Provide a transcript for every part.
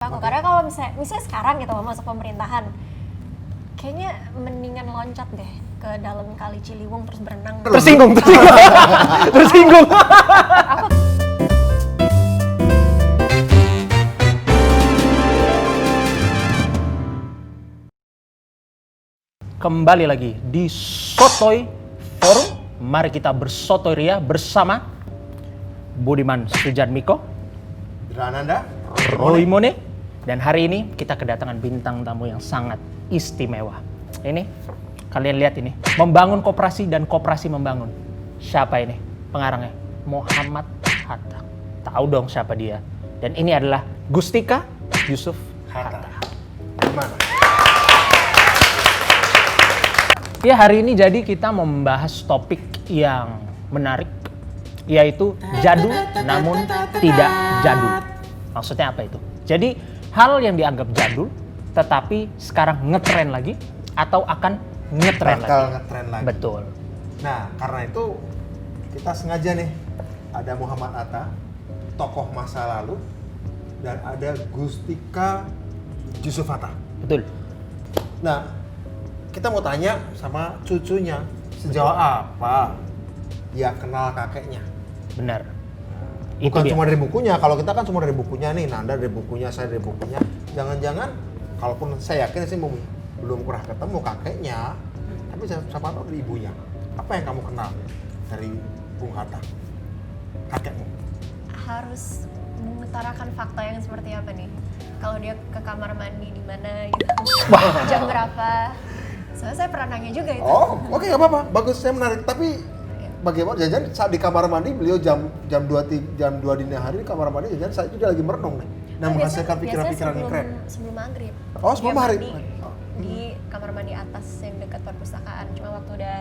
aku. Karena kalau misalnya sekarang gitu masuk pemerintahan, kayaknya mendingan loncat deh ke dalam kali Ciliwung terus berenang. Tersinggung. Kembali lagi di Sotoy Forum. Mari kita bersotoy ria bersama Budiman Sujatmiko, Drananda, Roy Mone, dan hari ini kita kedatangan bintang tamu yang sangat istimewa. Ini, kalian lihat ini, membangun koperasi dan koperasi membangun. Siapa ini? Pengarangnya Muhammad Hatta. Tahu dong siapa dia. Dan ini adalah Gustika Yusuf Hatta. Gimana? Ya, hari ini jadi kita membahas topik yang menarik, yaitu jadul namun tidak jadul. Maksudnya apa itu? Jadi hal yang dianggap jadul tetapi sekarang ngetren lagi atau akan ngetren lagi. Ngetren lagi. Betul. Nah, karena itu kita sengaja nih ada Muhammad Hatta, tokoh masa lalu, dan ada Gustika Yusuf Hatta. Betul. Nah, kita mau tanya sama cucunya, sejauh apa dia kenal kakeknya. Benar. Bukan Itu cuma dia. dari bukunya, kalau kita kan cuma dari bukunya nih, Nanda dari bukunya, saya dari bukunya. Jangan-jangan, kalaupun saya yakin sih belum pernah ketemu kakeknya, tapi siapa tahu dari ibunya. Apa yang kamu kenal dari Bung Hatta, kakekmu? Harus mengutarakan fakta yang seperti apa nih? Kalau dia ke kamar mandi di mana gitu, jam berapa? Soalnya saya pernah nanya juga itu. Oh, oke, nggak apa-apa, bagus, saya menarik. Tapi bagaimana jajan saat di kamar mandi beliau jam 2 dini hari di kamar mandi jajan saya juga lagi merenung nih. Nah, menghasilkan pikiran-pikiran yang keren. Sebelum maghrib. Oh, sebelum Dia maghrib. mandi di kamar mandi atas yang dekat perpustakaan. Cuma waktu udah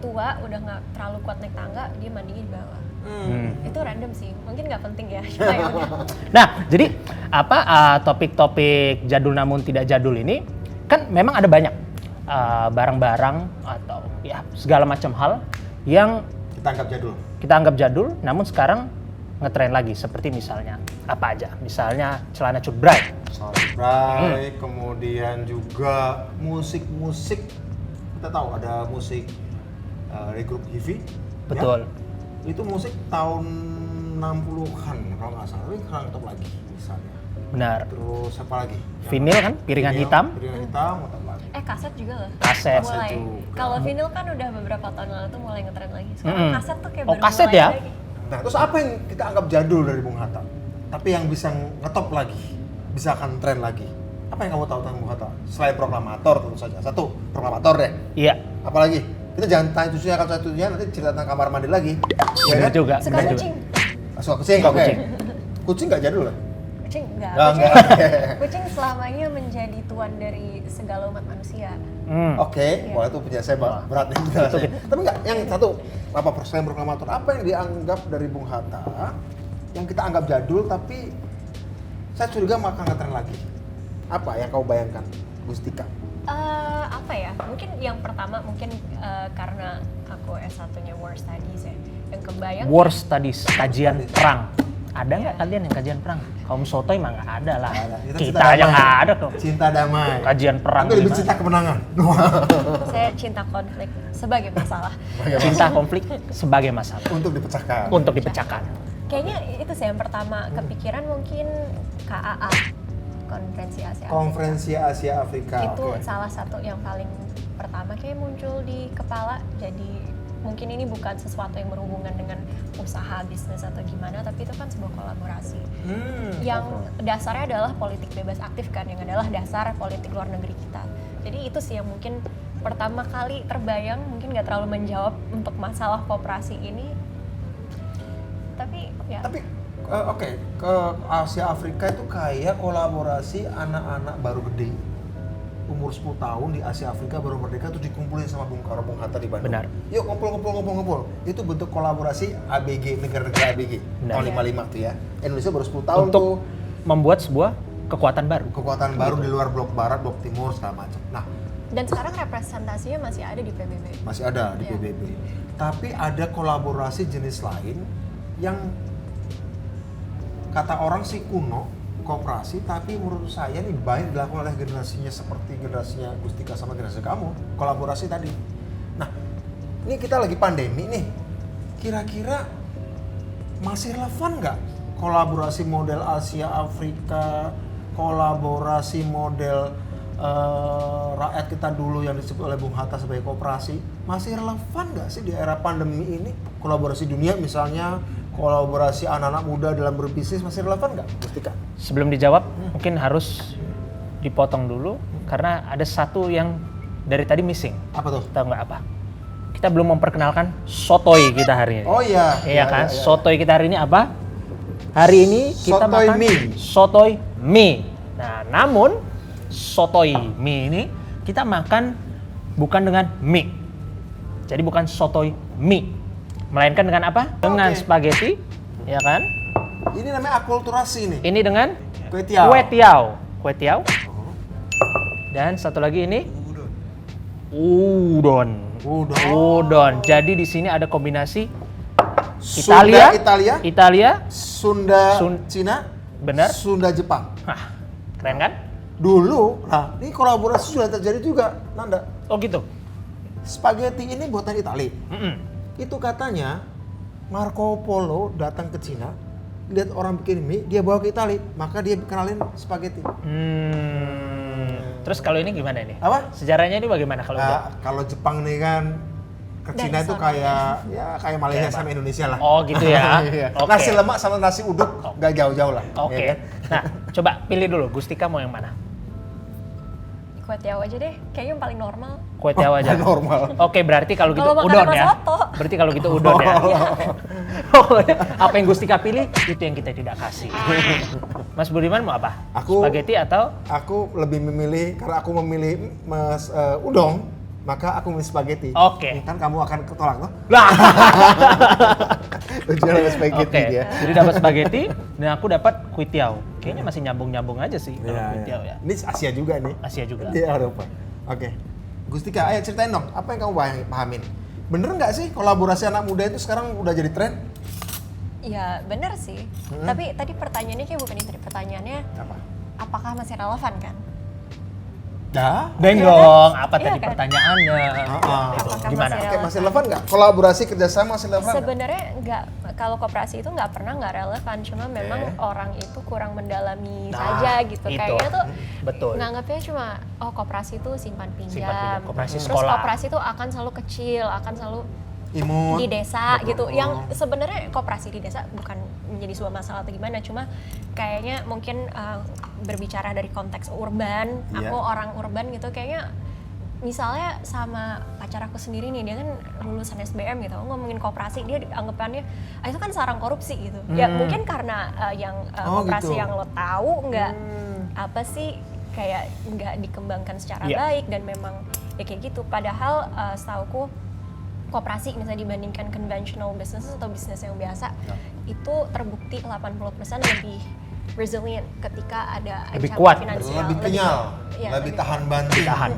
tua, udah nggak terlalu kuat naik tangga, dia mandinya di bawah. Itu random sih, mungkin nggak penting ya. Cuma ya udah. Nah, jadi apa topik-topik jadul namun tidak jadul ini kan memang ada banyak barang-barang atau ya segala macam hal yang Kita anggap jadul. namun sekarang ngetren lagi, seperti misalnya apa aja? Misalnya celana cut bray. Kemudian juga musik-musik. Kita tahu ada musik dari grup Hivi. Betul. Ya? Itu musik tahun 60-an kalau nggak salah, tapi sekarang tetap lagi misalnya. Benar. Terus apa lagi? Vinyl kan, piringan hitam. Piringan hitam, tetap lagi. Kaset juga loh. Kaset. Mulai. juga. Kalau vinyl kan udah beberapa tahun lalu tuh mulai ngetren lagi. Sekarang kaset tuh kayak Oh, baru kaset mulai ya? lagi. Nah, terus apa yang kita anggap jadul dari Bung Hatta? Tapi yang bisa ngetop lagi, bisa akan tren lagi. Apa yang kamu tahu tentang Bung Hatta? Selain proklamator tentu saja. Satu, proklamator deh. Iya. Apalagi? Kita jangan tanya cucunya, kalau cucunya nanti cerita tentang kamar mandi lagi. Benar juga. Suka benar juga. kucing? Suka kucing, Suka oke. kucing. Kucing nggak jadul lah? Kucing enggak. Nggak, Kucing, nggak. kucing selamanya menjadi tuan dari segala umat manusia. Oke, Iya. wah itu punya saya berat nih. Tapi nggak, yang satu, apa selain proklamator, apa yang dianggap dari Bung Hatta yang kita anggap jadul tapi saya curiga akan ngetren lagi? Apa yang kau bayangkan, Gustika? Apa ya? Mungkin yang pertama karena aku S1-nya War Studies ya. Yang kebayang War Studies, kajian perang. Ada nggak Iya. kalian yang kajian perang? Kaum sotoy mah nggak ada lah. Nggak ada. Kita Kita cinta aja damai. nggak ada tuh. Cinta damai. Kajian perang. Tapi lebih gimana? cinta kemenangan. saya cinta konflik sebagai masalah. Cinta konflik sebagai masalah Untuk dipecahkan. untuk dipecahkan. Kayaknya itu sih yang pertama kepikiran mungkin KAA, Konferensi Asia Afrika. Konferensi Asia Afrika. Itu oke. salah satu yang paling pertama kayak muncul di kepala. Jadi mungkin ini bukan sesuatu yang berhubungan dengan usaha bisnis atau gimana, tapi itu kan sebuah kolaborasi yang dasarnya adalah politik bebas aktif kan, yang adalah dasar politik luar negeri kita. Jadi itu sih yang mungkin pertama kali terbayang, mungkin nggak terlalu menjawab untuk masalah koperasi ini, tapi ya. Tapi oke, ke Asia Afrika itu kayak kolaborasi anak-anak baru gede. Umur 10 tahun di Asia Afrika baru merdeka terus dikumpulin sama Bung Hatta di Bandung. Benar. Yuk ngumpul. Itu bentuk kolaborasi ABG, negara-negara ABG. Benar. Tahun 55 tuh ya. Indonesia baru 10 tahun Untuk tuh. membuat sebuah kekuatan baru. Kekuatan baru di luar blok barat, blok timur segala macam. Nah, Dan sekarang representasinya masih ada di PBB. masih ada di Iya. PBB. Tapi ada kolaborasi jenis lain yang kata orang sih kuno, koperasi, tapi menurut saya nih baik dilakukan oleh generasinya seperti generasinya Gustika sama generasi kamu, kolaborasi tadi. Nah, ini kita lagi pandemi nih, kira-kira masih relevan nggak kolaborasi model Asia Afrika, kolaborasi model rakyat kita dulu yang disebut oleh Bung Hatta sebagai koperasi, masih relevan nggak sih di era pandemi ini? Kolaborasi dunia misalnya, kolaborasi anak-anak muda dalam berbisnis masih relevan nggak, Gustika? Sebelum dijawab, mungkin harus dipotong dulu karena ada satu yang dari tadi missing. Apa tuh? Tahu nggak apa? Kita belum memperkenalkan sotoy kita hari ini. Oh iya. Iya kan? Sotoy kita hari ini apa? Hari ini kita Sotoy makan mie. sotoy mie. Nah, namun sotoy mie ini kita makan bukan dengan mie. Jadi bukan sotoy mie. Melainkan dengan apa? Dengan Oke. spaghetti, ya kan? Ini namanya akulturasi nih. Ini dengan Kue tiao. kue tiao. Kue tiao. Dan satu lagi ini udon. Udon. Jadi di sini ada kombinasi Sunda Italia, Sunda Sun- Cina, benar. Sunda Jepang. Nah, keren kan? Dulu, nah ini kolaborasi sudah terjadi juga, Nanda. Oh gitu. Spaghetti ini buatan Italia. Mm-mm. Itu katanya Marco Polo datang ke Cina, lihat orang bikin mie, dia bawa ke Italia, maka dia kenalin spaghetti. Terus kalau ini gimana ini? Apa? Sejarahnya ini bagaimana kalau udah? Nah, kalau Jepang nih kan ke Dari Cina itu sana. kayak Malaysia Kayak sama Indonesia lah. Oh gitu ya. Iya. Oke. Nasi lemak sama nasi uduk nggak jauh-jauh lah. Oke. ya kan? Nah, coba pilih dulu. Gustika mau yang mana? Kue tiao aja deh, kayaknya yang paling normal. Kue tiao aja. Normal. Oke, berarti kalau gitu Kalau makan udon sama ya. soto. Berarti kalau gitu udon ya. Apa yang Gustika pilih itu yang kita tidak kasih. Mas Budiman mau apa? Aku- Spaghetti atau Aku lebih memilih, karena aku memilih udon, maka aku memilih spaghetti. Oke. Kan kamu akan ketolak tuh. lah? Jual spaghetti Oke. dia. Jadi dapat spaghetti dan aku dapat kue tiao. Kayaknya masih nyambung-nyambung aja sih kalau Iya, kue iya. tiao ya. Ini Asia juga nih. Asia juga. Di Eropa. Oke. Gustika, ayo ceritain dong, apa yang kamu pahamin? Bener nggak sih kolaborasi anak muda itu sekarang udah jadi tren? Ya bener sih, tapi tadi pertanyaannya kayak bukan itu, pertanyaannya Apa? apakah masih relevan kan? Dah. Deng Iya dong, kan? apa Iya tadi kan? pertanyaannya? Apakah Gimana? masih Oke, masih relevan nggak? Kolaborasi kerjasama masih relevan nggak? Sebenarnya nggak, kalau koperasi itu nggak pernah nggak relevan, cuma memang Oke. orang itu kurang mendalami Nah, saja gitu. itu. Kayaknya tuh Betul. nganggapnya cuma koperasi itu simpan pinjam, Simpan pinjam, koperasi terus sekolah. koperasi itu akan selalu kecil, akan selalu Imut. di desa Betul. gitu. Yang sebenarnya koperasi di desa bukan menjadi sebuah masalah atau gimana, cuma kayaknya mungkin berbicara dari konteks urban, Iya. aku orang urban gitu, kayaknya misalnya sama pacar aku sendiri nih, dia kan lulusan SBM gitu, ngomongin koperasi, dia anggapannya itu kan sarang korupsi gitu. Ya mungkin karena yang koperasi gitu. yang lo tahu nggak apa sih, kayak nggak dikembangkan secara Iya. baik, dan memang ya kayak gitu. Padahal setauku koperasi misalnya dibandingkan conventional business atau bisnis yang biasa, itu terbukti 80% lebih resilient ketika ada Lebih ancaman kuat. finansial. Lebih kenyal, iya, lebih tahan banting. Tahan.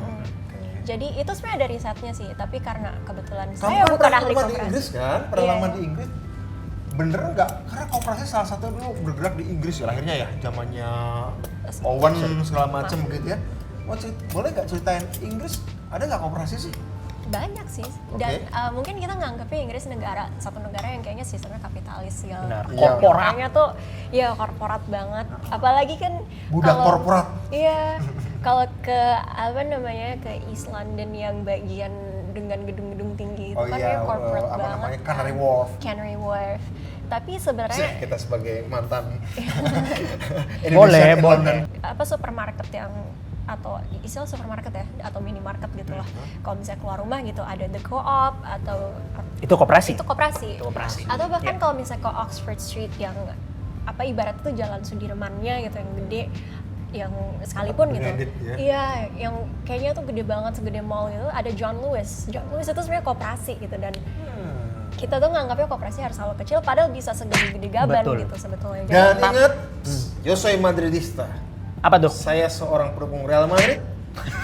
Jadi itu sebenarnya ada risetnya sih, tapi karena kebetulan Kamu saya kan bukan pernah ahli lama di koperasi. Inggris kan? Pernah Iya. lama di Inggris. Bener nggak? Karena koperasi salah satu dulu bergerak di Inggris ya lahirnya ya, zamannya Owen segala macam gitu ya. Boleh nggak ceritain Inggris? Ada nggak koperasi sih? Banyak sih, dan mungkin kita nganggapnya Inggris satu negara yang kayaknya sistemnya kapitalis segala. Benar. Iya. Korporat. Kayaknya tuh ya korporat banget. Apalagi kan Budak korporat. Iya, kalau ke apa namanya, ke East London yang bagian dengan gedung-gedung tinggi itu Oh kan iya, ya corporate apa banget. namanya, kan. Canary Wharf. Canary Wharf. Tapi sebenarnya Kita sebagai mantan Boleh, Indonesian in boleh. London. apa supermarket yang, atau istilah supermarket ya, atau minimarket gitu lah. Kalau misalnya keluar rumah gitu ada the co-op atau Itu koperasi. itu koperasi. Itu koperasi. Atau bahkan Iya. kalau misalnya ke Oxford Street yang apa ibarat itu jalan Sudirmannya gitu yang gede, yang sekalipun gitu. Branded, ya. Iya, yang kayaknya tuh gede banget, segede mall gitu, ada John Lewis. John Lewis itu sebenarnya koperasi gitu, dan kita tuh nganggapnya koperasi harus selalu kecil, padahal bisa segede-gede gaban Betul. gitu sebetulnya. Dan Jangan ingat, yo soy madridista. Apa tuh? Saya seorang pendukung Real Madrid.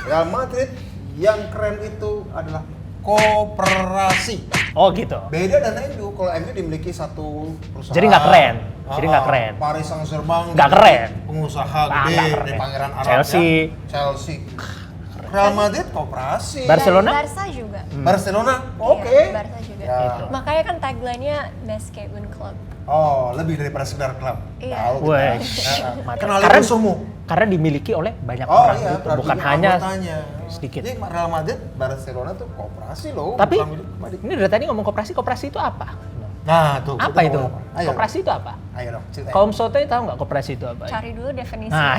Real Madrid yang keren itu adalah koperasi. Oh gitu. Beda dengan MU. Kalau MU dimiliki satu perusahaan. Jadi nggak keren. Jadi nggak keren. Paris Saint-Germain Nggak keren. Pengusaha Ah, gede nggak di keren. Pangeran Arab Chelsea. ya. Chelsea. Real Madrid koperasi. Barcelona? Dan Barca juga. Barcelona? Iya, Oke. Barca juga. Ya. Itu. Makanya kan tagline-nya Best Kevin Club. Oh, lebih daripada sekedar klub. Iya. Tahu kita. Weh, Heeh. Kenali Karena- musuhmu. Karena dimiliki oleh banyak Oh orang iya, gitu, berarti bukan juga hanya anggotanya. sedikit. Jadi Real Madrid, Barcelona tuh koperasi loh. Tapi bukan milik pribadi. ini dari tadi ngomong koperasi itu apa? Nah, tuh. Apa kita itu? ngomong apa? Ayo. Koperasi itu apa? Ayo dong, ceritain. Kaum sotoy tahu nggak koperasi itu apa? Cari dulu definisi. Nah,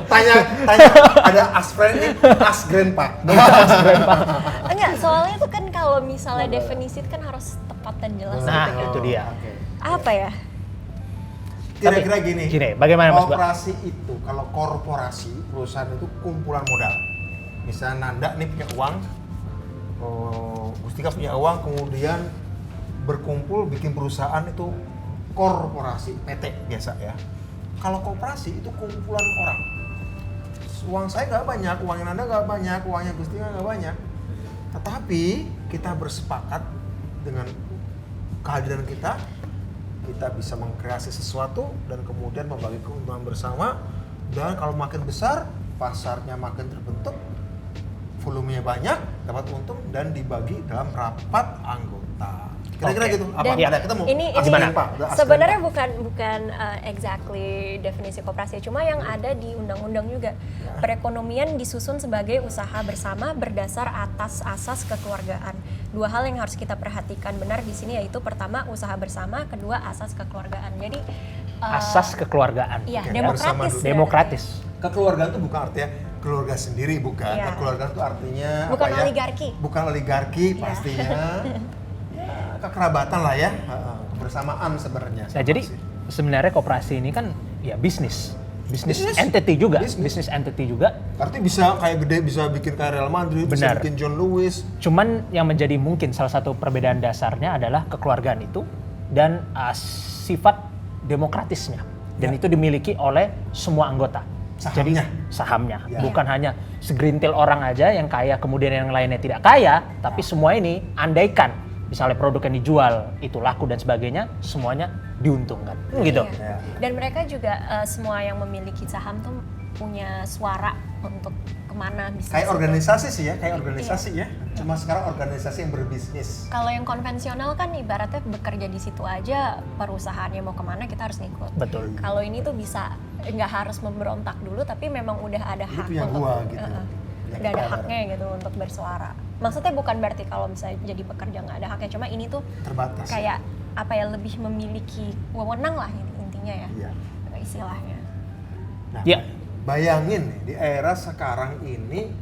tanya ada Asfren ini, As Grandpa. Enggak, soalnya itu kan kalau misalnya definisi itu kan harus tepat dan jelas Nah, gitu. itu dia. Oke. Apa ya? Kira-kira gini. Gini, bagaimana Mas Bak? Koperasi itu, kalau korporasi, perusahaan itu kumpulan modal. Misalnya Nanda nih punya uang, Gustika punya uang, kemudian berkumpul bikin perusahaan itu korporasi, PT biasa ya. Kalau koperasi itu kumpulan orang. Uang saya nggak banyak, uangnya Nanda nggak banyak, uangnya Gustika nggak banyak. Tetapi kita bersepakat dengan kehadiran kita bisa mengkreasi sesuatu dan kemudian membagi keuntungan bersama, dan kalau makin besar pasarnya makin terbentuk, volumenya banyak, dapat untung dan dibagi dalam rapat anggota. Kira-kira Oke. gitu. Apa Dan ada ketemu? ini Gimana? sebenarnya bukan exactly definisi koperasi, cuma yang ada di undang-undang juga. Perekonomian disusun sebagai usaha bersama berdasar atas asas kekeluargaan. Dua hal yang harus kita perhatikan benar di sini, yaitu pertama usaha bersama, kedua asas kekeluargaan. Jadi Asas kekeluargaan. iya, Oke, demokratis. bersama dulu. sebenarnya. Demokratis. Kekeluargaan itu bukan artinya keluarga sendiri, bukan. Iya. Kekeluargaan itu artinya Bukan apa ya? oligarki. Bukan oligarki Iya. pastinya. Ya, kekerabatan lah ya. Kebersamaan sebenarnya. Nah, jadi sebenarnya koperasi ini kan ya bisnis entity juga, bisnis entity juga. Artinya bisa kayak gede, bisa bikin kayak Real Madrid, bisa Benar. bikin John Lewis. Cuman yang menjadi mungkin salah satu perbedaan dasarnya adalah kekeluargaan itu dan sifat demokratisnya. Dan Ya. itu dimiliki oleh semua anggota. Sahamnya. Jadi sahamnya, Ya. bukan hanya segerintil orang aja yang kaya kemudian yang lainnya tidak kaya, tapi semua ini andaikan misalnya produk yang dijual itu laku dan sebagainya, semuanya diuntungkan. Gitu. Iya. Ya. Dan mereka juga semua yang memiliki saham tuh punya suara untuk kemana bisnis. Kayak itu. organisasi sih ya, kayak organisasi Iya. ya. Cuma sekarang organisasi yang berbisnis. Kalau yang konvensional kan ibaratnya bekerja di situ aja, perusahaannya mau kemana kita harus ngikut. Betul. Kalau ini tuh bisa nggak harus memberontak dulu, tapi memang udah ada Ini hak punya untuk, gua gitu. udah ada haknya gitu untuk bersuara. Maksudnya bukan berarti kalau misalnya jadi pekerja nggak ada haknya, cuma ini tuh Terbatas. kayak apa ya, lebih memiliki wewenang lah intinya ya, Iya. istilahnya. Nah, Ya. bayangin nih, di era sekarang ini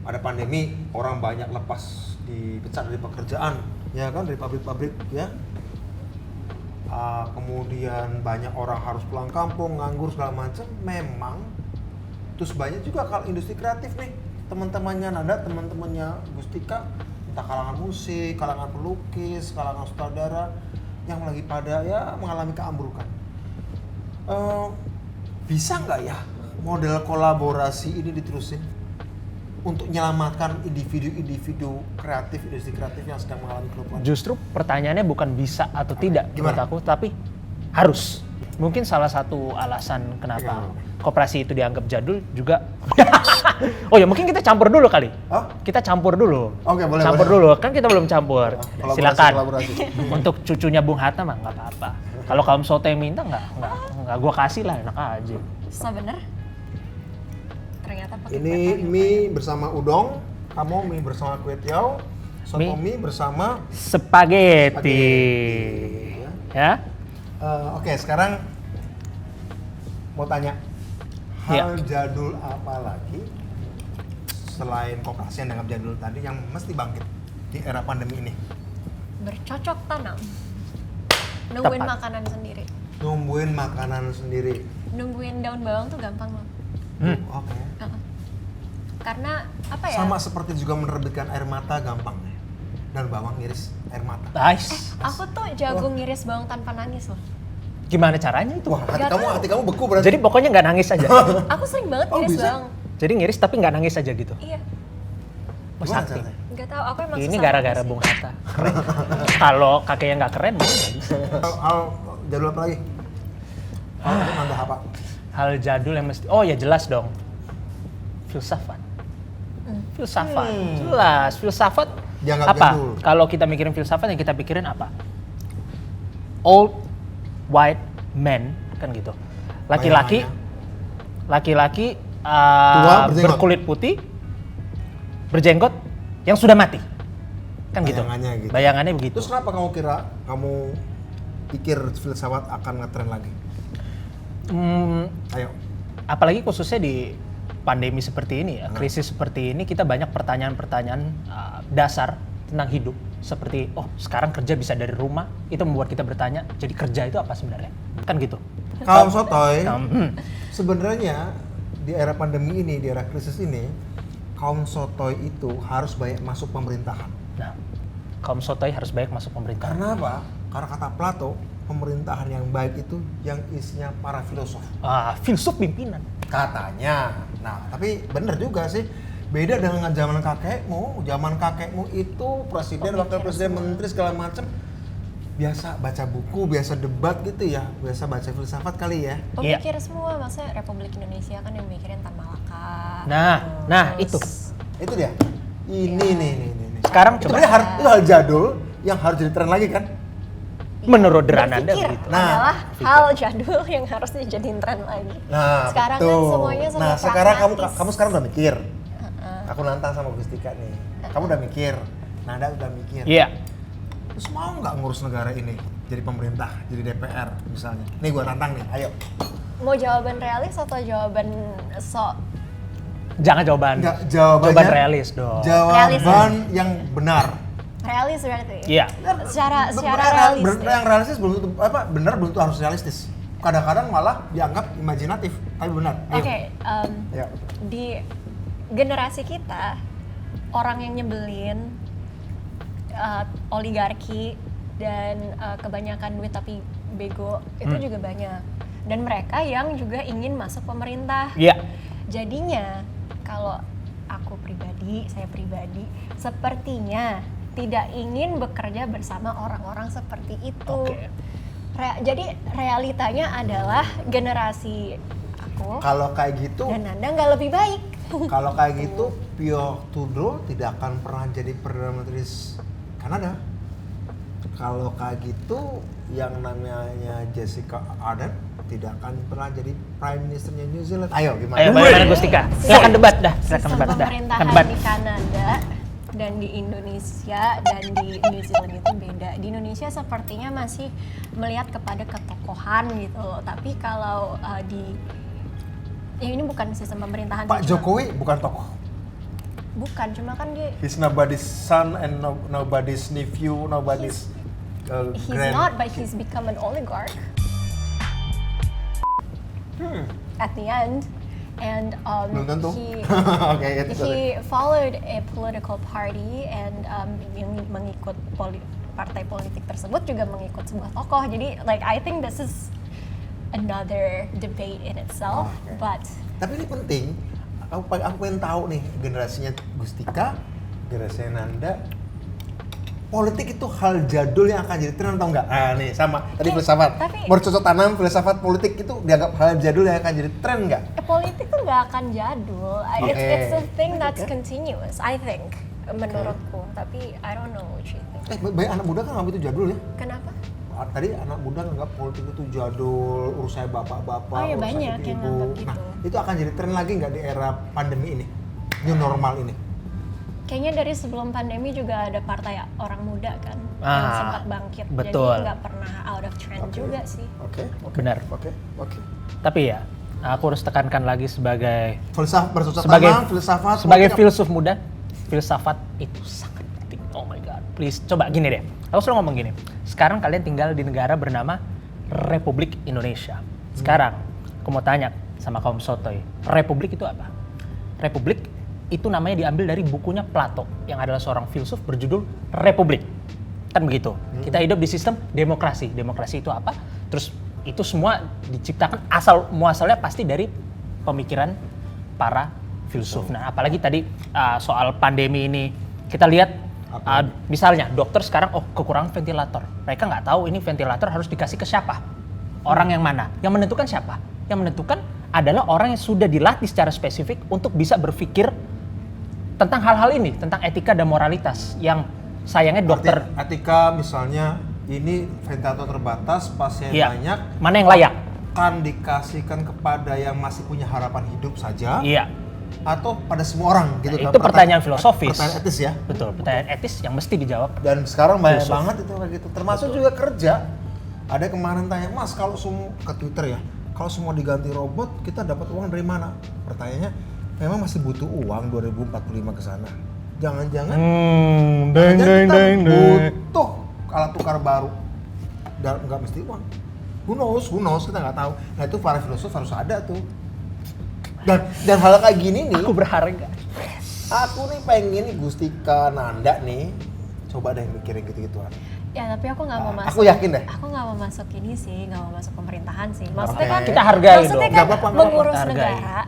ada pandemi, orang banyak lepas dipecat dari pekerjaan, ya kan, dari pabrik-pabrik ya. Kemudian banyak orang harus pulang kampung, nganggur segala macam. Memang, terus banyak juga kalau industri kreatif nih, teman-temannya Nanda, teman-temannya Gustika, entah kalangan musik, kalangan pelukis, kalangan sutradara, yang lagi pada ya mengalami keambrukan. Bisa nggak ya model kolaborasi ini diterusin untuk menyelamatkan individu-individu kreatif, industri kreatif yang sedang mengalami kelumpuhan? Justru pertanyaannya bukan bisa atau tidak menurut Gimana? aku, tapi harus. Mungkin salah satu alasan kenapa koperasi itu dianggap jadul juga. Oh ya, mungkin kita campur dulu kali. Oh? Kita campur dulu. Oke, boleh, Campur boleh. dulu, kan kita belum campur. Kolaborasi, Silakan. kolaborasi. Untuk cucunya Bung Hatta mah nggak apa-apa. Kalau kaum soto yang minta nggak gua kasih lah, enak aja. Susah bener. Ternyata pakai Ini pepper mie bersama udang, kamu mie bersama kue tiaw, soto mie bersama Spaghetti. Ya. Oke, sekarang mau tanya, hal jadul apa lagi selain koperasi yang dianggap jadul tadi yang mesti bangkit di era pandemi ini? bercocok tanam, nungguin Tepat. makanan sendiri, Numbuhin makanan sendiri. nungguin daun bawang tuh gampang loh. Oke. Karena apa ya? Sama seperti juga menerbitkan air mata gampang ya. Dan bawang ngiris air mata. Nice. Aku tuh jago ngiris bawang tanpa nangis loh. Gimana caranya itu? Wah, Nggak tahu. hati kamu beku berarti. Jadi pokoknya nggak nangis aja. Aku sering banget Oh, ngiris bisa? bawang. Jadi ngiris tapi nggak nangis aja gitu. Iya. Mas Gimana sakti. caranya? Nggak tahu, aku emang Ini susah gara-gara banget Bung sih. Hatta. Kalau kakeknya nggak keren, mungkin nggak bisa. Hal jadul apa lagi? Hal nambah apa? Hal jadul yang mesti, oh ya jelas dong. Filsafat. Filsafat, jelas. Filsafat Dianggap apa? jadul. Kalau kita mikirin filsafat, yang kita pikirin apa? Old white men, kan gitu. Laki-laki, laki-laki Tua, berjenggot. berkulit putih, berjenggot, yang sudah mati, kan gitu. Bayangannya gitu. Bayangannya begitu. Terus kenapa kamu pikir filsafat akan ngetren lagi? Ayo. Apalagi khususnya di pandemi seperti ini ya, krisis seperti ini, kita banyak pertanyaan-pertanyaan dasar tentang hidup. Seperti, oh sekarang kerja bisa dari rumah, itu membuat kita bertanya, jadi kerja itu apa sebenarnya? Kan gitu. Kaum sotoy, Hmm. sebenarnya di era pandemi ini, di era krisis ini, kaum sotoy itu harus banyak masuk pemerintahan. Nah, kaum sotoy harus banyak masuk pemerintahan. Karena apa? Karena kata Plato, pemerintahan yang baik itu yang isinya para filosof. Filsuf pimpinan. Katanya. Nah, tapi bener juga sih. Beda dengan zaman kakekmu. Zaman kakekmu itu presiden, wakil presiden, menteri segala macam biasa baca buku, biasa debat gitu ya, biasa baca filsafat kali ya. Pemikir semua, maksudnya Republik Indonesia kan yang mikirin Tan Malaka. Nah itu. Itu dia. Ini nih. Sekarang Itu coba berarti itu hal jadul yang harus jadi tren lagi kan? menurut Drananda Berpikir begitu. Nah, adalah hal jadul yang harus dijadiin tren lagi. Nah, Sekarang betul. kan semuanya serba Nah, sekarang pragmatis. kamu sekarang udah mikir. Aku nantang sama Gustika nih. Kamu udah mikir. Nanda udah mikir. Iya. Terus mau nggak ngurus negara ini? Jadi pemerintah, jadi DPR misalnya. Nih gua tantang nih, ayo. Mau jawaban realis atau jawaban sok? Jangan jawaban. Enggak, jawabannya. Jawaban realis dong. Jawaban yang benar. Realis berarti? Iya. Secara Benar, realis. yang realistis belum tentu benar belum tentu harus realistis. Kadang-kadang malah dianggap imajinatif, tapi benar. Ayo. Oke, Ya. di generasi kita, orang yang nyebelin, oligarki, dan kebanyakan duit tapi bego, itu juga banyak. Dan mereka yang juga ingin masuk pemerintah. Iya. Jadinya, kalau saya pribadi, sepertinya tidak ingin bekerja bersama orang-orang seperti itu. Oke. Jadi realitanya adalah generasi aku Kalau kayak gitu, dan Nanda nggak lebih baik. kalau kayak gitu, Pio Tudro tidak akan pernah jadi Perdana Menteri Kanada. Kalau kayak gitu, yang namanya Jacinda Ardern tidak akan pernah jadi Prime Ministernya New Zealand. Ayo gimana? Ayo bagaimana Gustika? Silakan debat dah. Silakan Sistem debat dah. pemerintahan Silakan debat. di Kanada dan di Indonesia dan di New Zealand itu beda. Di Indonesia sepertinya masih melihat kepada ketokohan gitu loh. Tapi kalau ini bukan sistem pemerintahan. Pak sih, cuma- Jokowi bukan tokoh. Bukan, cuma kan dia He's nobody's son and nobody's nephew, nobody's he's grand. not, but he's become an oligarch at the end. And Belum tentu. Oke, itu he followed a political party and yang mengikut partai politik tersebut juga mengikut sebuah tokoh. Jadi like I think this is another debate in itself, Oke. but Tapi ini penting. Aku pengen tahu nih generasinya Gustika, generasinya Nanda. Politik itu hal jadul yang akan jadi tren atau enggak? Ah nih sama tadi filsafat. tapi- Bercocok tanam filsafat politik itu dianggap hal jadul yang akan jadi tren enggak? politik tuh nggak akan jadul. Oke. It's a thing that's continuous, I think, menurutku. Tapi I don't know what you think. Banyak anak muda kan nganggap itu jadul ya. Kenapa? Tadi anak muda nganggap politik itu jadul, urusan bapak-bapak, Oh iya, urusan banyak yang ibu-ibu. nganggap gitu. Nah, itu akan jadi tren lagi nggak di era pandemi ini? New normal ini? Kayaknya dari sebelum pandemi juga ada partai orang muda kan yang Ah, sempat bangkit. betul. Jadi nggak pernah out of trend juga sih. Oke. Benar. Oke. Tapi ya, aku harus tekankan lagi sebagai Filsafat bercocok sebagai tanam, filsafat. sebagai politik. filsuf muda, filsafat itu sangat penting. Oh my god, please coba gini deh. Aku selalu ngomong gini. Sekarang kalian tinggal di negara bernama Republik Indonesia. Sekarang aku mau tanya sama kaum sotoy, Republik itu apa? Republik itu namanya diambil dari bukunya Plato yang adalah seorang filsuf berjudul Republik. Kan begitu. Kita hidup di sistem demokrasi. Demokrasi itu apa? Terus itu semua diciptakan muasalnya pasti dari pemikiran para filsuf. Nah, apalagi tadi soal pandemi ini Kita lihat misalnya dokter sekarang kekurangan ventilator. Mereka nggak tahu ini ventilator harus dikasih ke siapa. Orang yang mana? Yang menentukan siapa? Yang menentukan adalah orang yang sudah dilatih secara spesifik untuk bisa berpikir tentang hal-hal ini, tentang etika dan moralitas yang sayangnya dokter etika misalnya ini ventilator terbatas, pasien banyak, mana yang layak? Kan dikasihkan kepada yang masih punya harapan hidup saja. Iya. Atau pada semua orang gitu kan? Itu pertanyaan filosofis. Pertanyaan etis ya. Betul, pertanyaan etis yang mesti dijawab. Dan sekarang banyak Filosof. banget itu kayak gitu. Termasuk juga kerja. Ada kemarin tanya, Mas kalau semua ke Twitter ya, kalau semua diganti robot, kita dapat uang dari mana? Pertanyaannya, memang masih butuh uang 2045 ke sana. Jangan-jangan kita butuh alat tukar baru. Dan nggak mesti uang. Who knows, kita nggak tahu. Nah itu para filosof harus ada tuh. Dan hal kayak gini nih, Aku berharga. aku nih pengen nih Gustika Nanda nih, coba deh mikirin gitu-gituan. Ya tapi aku nggak mau masuk. Aku yakin deh. Aku nggak mau masuk ini sih, nggak mau masuk pemerintahan sih. Maksudnya Oke. kan Kita hargai maksudnya dong. kan Nggak apa-apa, mengurus kita hargai. negara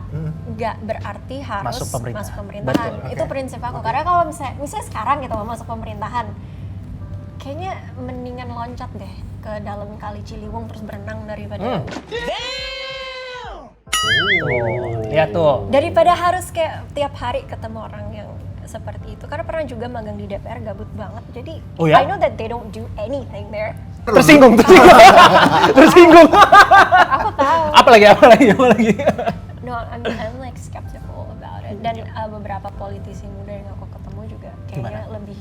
nggak berarti harus Masuk masuk pemerintahan. pemerintahan. Betul. Itu prinsip aku. Karena kalau misalnya sekarang gitu mau masuk pemerintahan, kayaknya mendingan loncat deh ke dalam kali Ciliwung terus berenang daripada Lihat tuh. daripada harus kayak tiap hari ketemu orang yang seperti itu. Karena pernah juga magang di DPR gabut banget. Jadi Oh ya? I know that they don't do anything there. Tersinggung. Tersinggung. Aku tahu. Apalagi. No, I'm like skeptical about it. Dan beberapa politisi muda yang aku ketemu juga kayaknya Gimana? lebih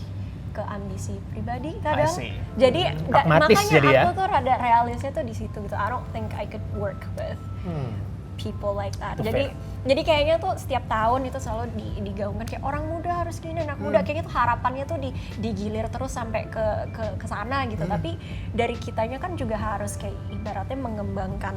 ke ambisi pribadi kadang. I see. Jadi Pragmatis makanya jadi ya? aku tuh rada realisnya tuh di situ gitu. I don't think I could work with people like that. Itu Jadi kayaknya tuh setiap tahun itu selalu digaungkan kayak orang muda harus gini, anak muda kayaknya tuh harapannya tuh digilir terus sampai ke sana gitu. Tapi dari kitanya kan juga harus kayak ibaratnya mengembangkan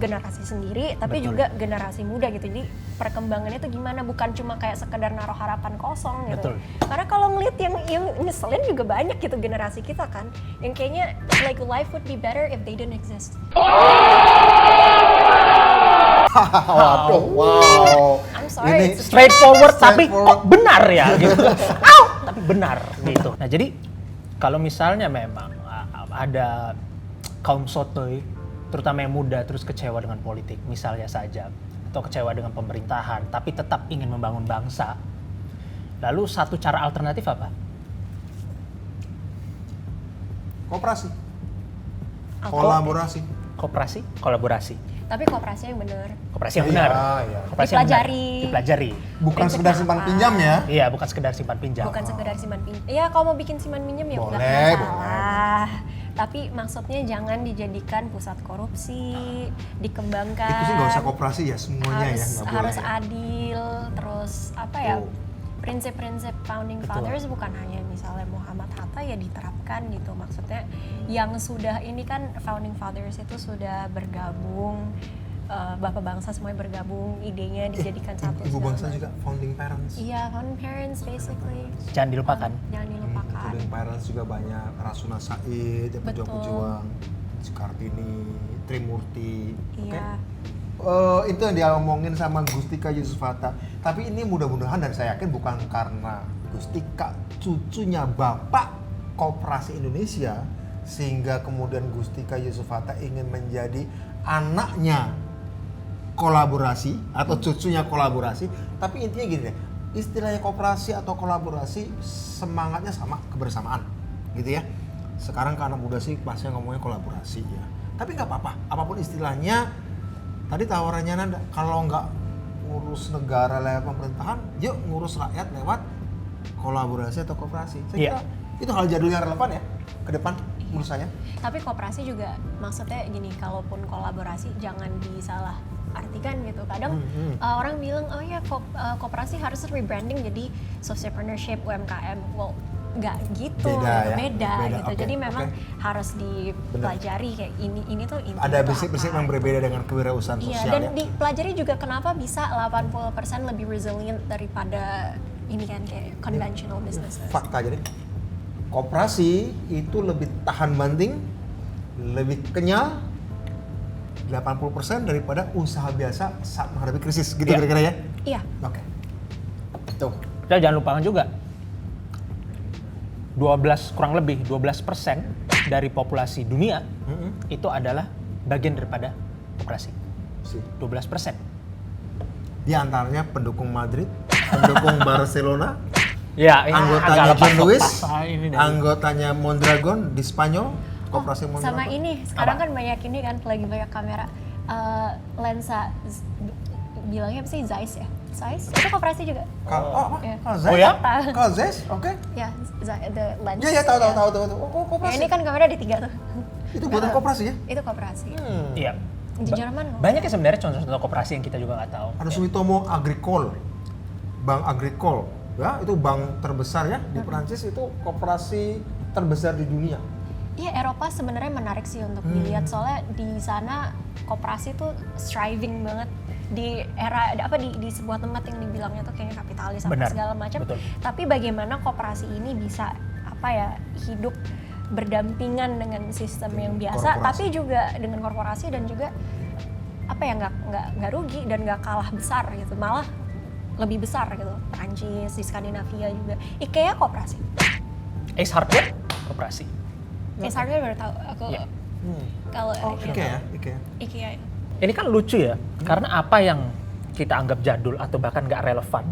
generasi sendiri, tapi Betul. juga generasi muda gitu. Jadi perkembangannya tuh gimana? Bukan cuma kayak sekedar naruh harapan kosong gitu. Betul. Karena kalau ngeliat yang ngeselin juga banyak gitu generasi kita kan, yang kayaknya like life would be better if they didn't exist. Waduh, wow. I'm sorry. Ini Straightforward tapi Straightforward. benar ya gitu. Tapi benar gitu. Nah, jadi kalau misalnya memang ada kaum sotoy terutama yang muda terus kecewa dengan politik misalnya saja atau kecewa dengan pemerintahan tapi tetap ingin membangun bangsa. Lalu satu cara alternatif apa? Koperasi. Apa? Kolaborasi. Kooperasi, kolaborasi. Tapi kooperasi yang benar. Kooperasi yang benar. Iya. Kooperasi yang benar. Dipelajari. Dipelajari. Bukan Prinsipnya sekedar simpan apa? pinjam ya. Iya, bukan sekedar simpan pinjam. Bukan sekedar simpan pinjam. Iya, kalau mau bikin simpan pinjam ya nggak Boleh, masalah. Tapi maksudnya jangan dijadikan pusat korupsi, dikembangkan. Itu sih nggak usah koperasi ya semuanya ya, nggak boleh. harus adil, terus apa ya? Tuh. Prinsip-prinsip founding Betul. fathers bukan hanya misalnya Muhammad Hatta ya diterapkan gitu. Maksudnya yang sudah ini kan founding fathers itu sudah bergabung, bapak bangsa semuanya bergabung, idenya dijadikan satu. Ibu segala bangsa macam. juga founding parents. Iya, founding parents basically. Jangan dilupakan. Jangan dilupakan. Founding parents juga banyak. Rasuna Said, yang Betul. pejuang-pejuang, Soekartini, Trimurti. Iya. Itu yang dia ngomongin sama Gustika Yusufata. Tapi ini mudah-mudahan dan saya yakin bukan karena Gustika cucunya Bapak Koperasi Indonesia sehingga kemudian Gustika Yusufata ingin menjadi anaknya kolaborasi atau cucunya kolaborasi. Tapi intinya gini deh, istilahnya koperasi atau kolaborasi semangatnya sama, kebersamaan gitu ya. Sekarang ke anak muda sih pasti ngomongnya kolaborasi ya. Tapi nggak apa-apa, apapun istilahnya. Tadi tawarannya Nanda, kalau nggak ngurus negara lewat pemerintahan, yuk ngurus rakyat lewat kolaborasi atau koperasi. Saya Iya. kira itu hal jadul yang relevan ya ke depan menurut saya. Tapi koperasi juga maksudnya gini, kalaupun kolaborasi jangan disalah artikan gitu. Kadang orang bilang, oh ya koperasi harus rebranding jadi sociopreneurship, UMKM. Well, nggak gitu, Beda ya? beda gitu. Oke, Jadi memang oke. harus dipelajari kayak ini tuh inti Ada itu prinsip-prinsip apa. yang berbeda dengan kewirausahaan Iya, sosial dan ya. dipelajari juga kenapa bisa 80% lebih resilient daripada ini kan kayak conventional businesses. Fakta jadi koperasi itu lebih tahan banting, lebih kenyal 80% daripada usaha biasa saat menghadapi krisis gitu Iya. kira-kira ya. Iya. Oke. Tuh. Dan jangan lupakan juga kurang lebih 12% dari populasi dunia itu adalah bagian daripada koperasi. 12%. Di antaranya pendukung Madrid, pendukung Barcelona, Ya, ini anggotanya agak John lepas Lewis, lepas. Ini dari- anggotanya Mondragon di Spanyol, koperasi Mondragon. Sama ini, sekarang Apa? kan banyak ini kan, lagi banyak kamera. Lensa, bilangnya apa sih, Zeiss ya? Zeiss? Itu koperasi juga. Apa? Iya. Zeiss? Oh ya? Zeiss? Oke. Ya, the lens. Ya tahu. Ya, Koperasi. ini kan kamera di 3 tuh. Itu buatan koperasi ya? Itu koperasi. Iya. Di Jerman kok. Banyak ya sebenarnya contoh-contoh koperasi yang kita juga nggak tahu. Ada Sumitomo Agricole, Bank Agricole, ya itu bank terbesar ya di Perancis, itu koperasi terbesar di dunia. Iya, Eropa sebenarnya menarik sih untuk dilihat, soalnya di sana koperasi tuh striving banget di era di sebuah tempat yang dibilangnya tuh kayaknya kapitalis apa Benar, segala macam. betul. Tapi bagaimana koperasi ini bisa hidup berdampingan dengan sistem yang biasa, korporasi. tapi juga dengan korporasi dan juga nggak rugi dan nggak kalah besar gitu, malah lebih besar gitu. Prancis, di Skandinavia juga. IKEA koperasi. Ace Hardware koperasi. Ace Hardware baru tahu aku. Iya. Kalau IKEA. IKEA. Ini kan lucu ya, karena apa yang kita anggap jadul atau bahkan nggak relevan,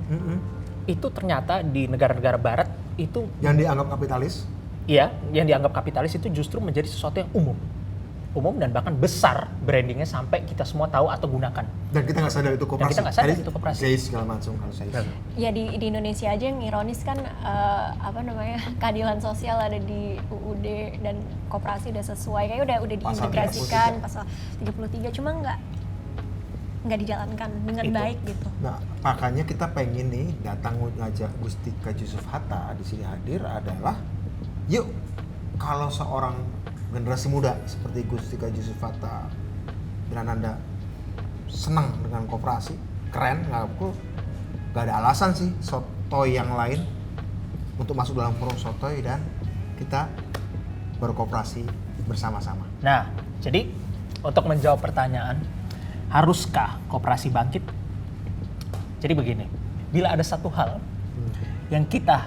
itu ternyata di negara-negara barat itu Yang dianggap kapitalis. ya, yang dianggap kapitalis itu justru menjadi sesuatu yang umum dan bahkan besar brandingnya sampai kita semua tahu atau gunakan. Dan kita nggak sadar itu koperasi. kita nggak sadar itu koperasi. Zeiss segala macam kalau Zeiss. Ya di Indonesia aja yang ironis kan keadilan sosial ada di UUD dan koperasi udah sesuai, kayak udah Pasal diintegrasikan pasal 33, cuma nggak dijalankan dengan Itu. baik gitu. Nah, makanya kita pengen nih datang ngajak Gustika Yusuf Hatta di sini hadir adalah, yuk kalau seorang generasi muda seperti Gustika Yusuf Hatta dan Anda senang dengan koperasi, keren, nggak ada alasan sih sotoy yang lain untuk masuk dalam forum sotoy dan kita berkooperasi bersama-sama. Nah, jadi untuk menjawab pertanyaan, haruskah koperasi bangkit? Jadi begini, bila ada satu hal yang kita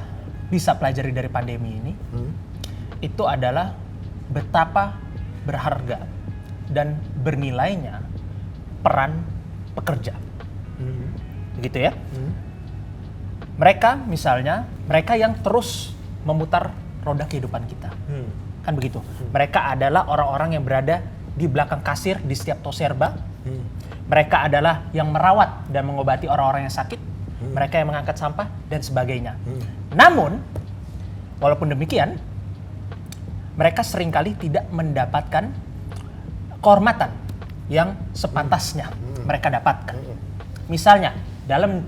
bisa pelajari dari pandemi ini, itu adalah betapa berharga dan bernilainya peran pekerja. Begitu ya? Mereka misalnya, mereka yang terus memutar roda kehidupan kita. Kan begitu. Mereka adalah orang-orang yang berada di belakang kasir di setiap toserba. Mereka adalah yang merawat dan mengobati orang-orang yang sakit. Mereka yang mengangkat sampah dan sebagainya. Namun, walaupun demikian, mereka seringkali tidak mendapatkan kehormatan yang sepantasnya mereka dapatkan. Misalnya, dalam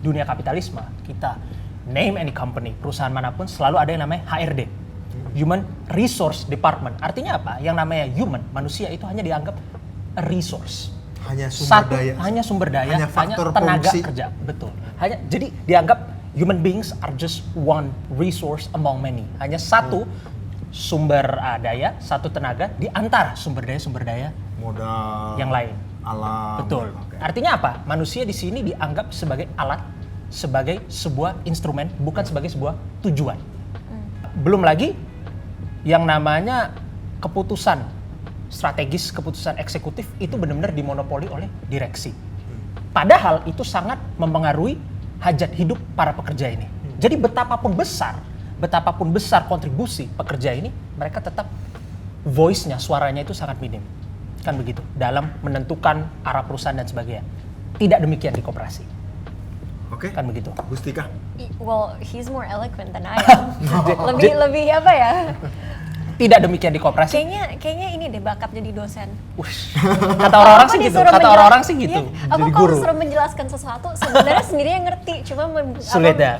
dunia kapitalisme, kita name any company, perusahaan manapun selalu ada yang namanya HRD. Human Resource Department. Artinya apa? Yang namanya human, manusia itu hanya dianggap a resource. Hanya sumber daya. Hanya sumber daya, Hanya faktor tenaga produksi. kerja. Betul. Jadi dianggap human beings are just one resource among many. Hanya satu sumber daya, satu tenaga di antara sumber daya Modal. yang lain. Alam. Betul. Oke. Artinya apa? Manusia di sini dianggap sebagai alat, sebagai sebuah instrumen, bukan sebagai sebuah tujuan. Belum lagi yang namanya keputusan strategis, keputusan eksekutif itu benar-benar dimonopoli oleh direksi. Padahal itu sangat mempengaruhi hajat hidup para pekerja ini. Jadi betapapun besar kontribusi pekerja ini, mereka tetap voice-nya, suaranya itu sangat minim. Kan begitu, dalam menentukan arah perusahaan dan sebagainya. Tidak demikian di koperasi. Oke. Kan begitu. Gustika. Well, he's more eloquent than I am. lebih apa ya? Tidak demikian di koperasi. Kayaknya ini deh bakat jadi dosen. Wush. Kata orang-orang sih gitu. Kata orang-orang sih gitu. Iya, aku Jadi kalau guru. suruh menjelaskan sesuatu sebenarnya sendiri yang ngerti, cuma Sulit ya.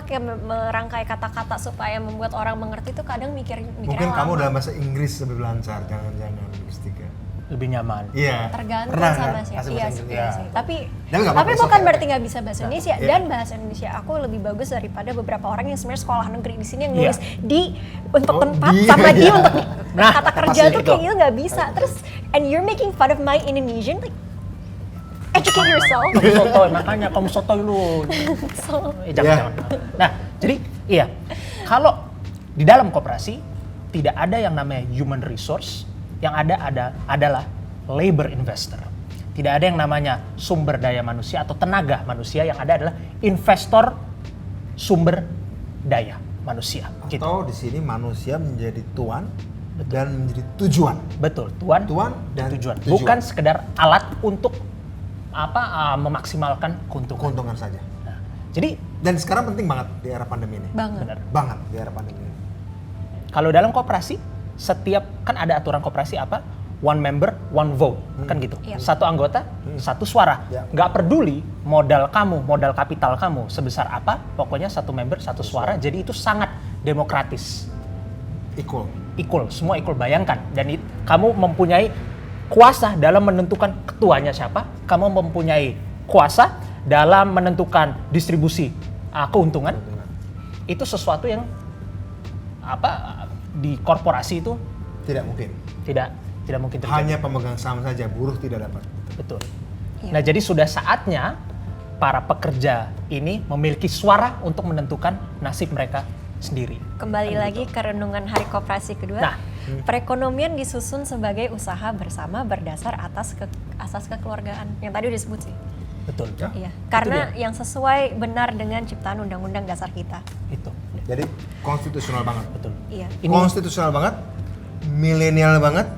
kayak merangkai kata-kata supaya membuat orang mengerti tuh kadang mikirnya Mungkin kamu lama. dalam bahasa Inggris lebih lancar, jangan-jangan Gustika. Lebih nyaman. Iya. Tergantung Pernah, sama kan? siapa. Bahasa Iya, Inggris. iya sih. Tapi Ya, nggak apa-apa, bukan oke. berarti nggak bisa bahasa Indonesia. iya. Dan bahasa Indonesia aku lebih bagus daripada beberapa orang yang sebenarnya sekolah negeri di sini yang Iya. nulis di untuk Oh, tempat di, sama di iya. untuk Nah, kata kerja pasti tuh itu. kayak gitu nggak bisa. Terus and you're making fun of my Indonesian, like educate yourself. Kamu sotoy, makanya kamu sotoy lu. So, Jangan. Iya. Nah, jadi iya. Kalau di dalam koperasi tidak ada yang namanya human resource, yang ada adalah labor investor. Tidak ada yang namanya sumber daya manusia atau tenaga manusia, yang ada adalah investor sumber daya manusia. Gitu. Atau di sini manusia menjadi tuan dan menjadi tujuan. Betul, tuan dan tujuan. tujuan. Bukan sekedar alat untuk memaksimalkan keuntungan. Keuntungan saja. Nah, jadi Dan sekarang penting banget di era pandemi ini. benar. Banget di era pandemi ini. Kalau dalam koperasi, kan ada aturan koperasi apa? One member, one vote, kan gitu. Iya. Satu anggota, satu suara. Ya. Nggak peduli modal kamu, modal kapital kamu sebesar apa, pokoknya satu member, satu suara. Jadi itu sangat demokratis. Equal. Semua equal. Bayangkan, dan kamu mempunyai kuasa dalam menentukan ketuanya siapa, kamu mempunyai kuasa dalam menentukan distribusi keuntungan. Itu sesuatu yang di korporasi itu Tidak mungkin. tidak mungkin terjadi. Hanya pemegang saham saja, buruh tidak dapat. Betul. Iya. Nah, jadi sudah saatnya para pekerja ini memiliki suara untuk menentukan nasib mereka sendiri. Kembali lagi ke renungan Hari Koperasi kedua. Nah. Perekonomian disusun sebagai usaha bersama berdasar asas kekeluargaan. Yang tadi udah disebut sih. Betul. Ya. Iya. Karena yang sesuai benar dengan ciptaan Undang-Undang Dasar kita. Itu. Jadi konstitusional banget. Betul. Iya. Konstitusional banget, milenial banget,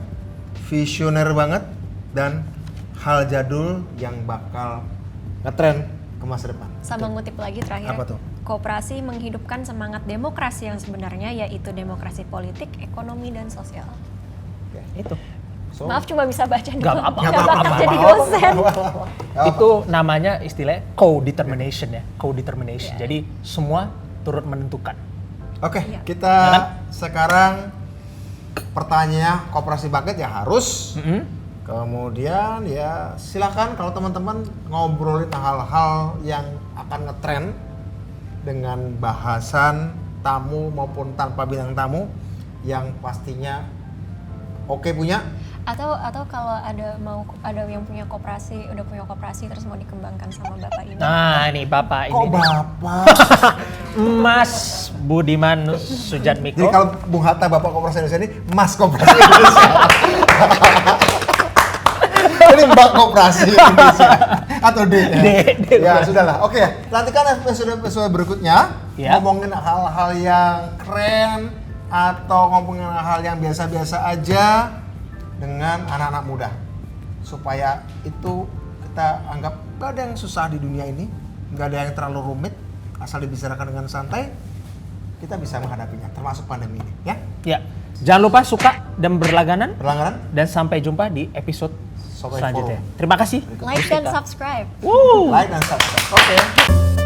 visioner banget, dan hal jadul yang bakal ngetren ke masa depan. Sama ngutip lagi terakhir. Apa tuh? Koperasi menghidupkan semangat demokrasi yang sebenarnya, yaitu demokrasi politik, ekonomi, dan sosial. Oke. Itu. So, Maaf, cuma bisa baca doang. apa-apa. Nggak Nggak bakat apa-apa. jadi dosen. Itu namanya istilahnya co-determination ya. Co-determination. Yeah. Jadi semua turut menentukan. Oke, Iya. kita Ya kan? sekarang pertanyaan koperasi bucket ya harus. Mm-mm. Kemudian ya silakan kalau teman-teman ngobrolin hal-hal yang akan ngetren dengan bahasan tamu maupun tanpa bintang tamu yang pastinya oke punya. Atau kalau ada yang punya koperasi, udah punya koperasi terus mau dikembangkan sama Bapak ini. Nah, ini Bapak Kok ini. Bapak? Mas Budiman Sujatmiko. Jadi kalau Bung Hatta Bapak Koperasi Indonesia ini Mas Koperasi Indonesia. Ini Mbak Koperasi Indonesia atau D. Ya sudahlah. Oke ya. Nantikan episode berikutnya Ya. ngomongin hal-hal yang keren atau ngomongin hal yang biasa-biasa aja dengan anak-anak muda. Supaya itu kita anggap gak ada yang susah di dunia ini, gak ada yang terlalu rumit, asal dibicarakan dengan santai, kita bisa menghadapinya, termasuk pandemi ini, ya. Ya. Jangan lupa suka dan berlangganan, Berlangganan, dan sampai jumpa di episode Sampai selanjutnya. follow. Terima kasih. Like dan subscribe. Woo. like dan subscribe. Oke.